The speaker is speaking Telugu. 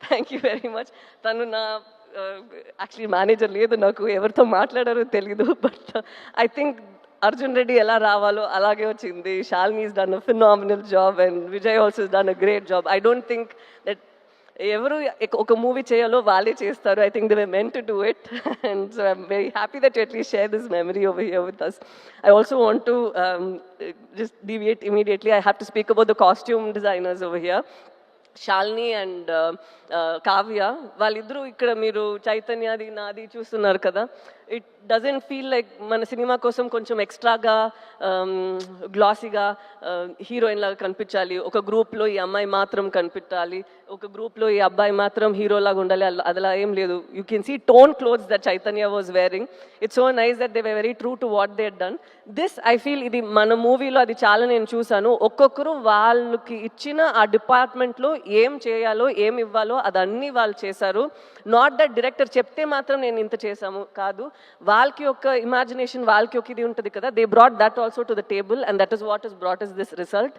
Thank you very much. తను నా యాక్చువల్లీ మేనేజర్ లేదు, నాకు ఎవరితో మాట్లాడారో తెలీదు. But I think Arjun Reddy ఎలా రావాలో అలాగే వచ్చింది. Shalini is done a phenomenal job and Vijay also is done a great job. I don't think that ఎవరు ఒక మూవీ చేయాలో వాళ్ళే చేస్తారు. I think they were meant to do it and so I'm very happy that you at least share this memory over here with us. I also want to just deviate immediately. I have to speak about the costume designers over here. Shalini and Kavya వాళ్ళిద్దరూ ఇక్కడ మీరు చైతన్యది నాది చూస్తున్నారు కదా. ఇట్ డజంట్ ఫీల్ లైక్ మన సినిమా కోసం కొంచెం ఎక్స్ట్రాగా గ్లాసీగా హీరోయిన్ లాగా కనిపించాలి, ఒక గ్రూప్లో ఈ అమ్మాయి మాత్రం కనిపించాలి, ఒక గ్రూప్లో ఈ అబ్బాయి మాత్రం హీరోలాగా ఉండాలి, అలా ఏం లేదు. You can see tone clothes that Chaitanya was wearing. It's so nice that they were very true to what they done. This I feel ఇది మన మూవీలో అది చాలా నేను చూసాను. ఒక్కొక్కరు వాళ్ళకి ఇచ్చిన ఆ డిపార్ట్మెంట్లో ఏం చేయాలో ఏం ఇవ్వాలో అదన్నీ వాళ్ళు చేశారు. నాట్ దట్ డైరెక్టర్ చెప్తే మాత్రం నేను ఇంత చేశాము కాదు, వాళ్ళకి ఒక ఇమాజినేషన్, వాళ్ళకి ఒక ఇది ఉంటుంది కదా. They brought that also to the table and that is what is brought is this result.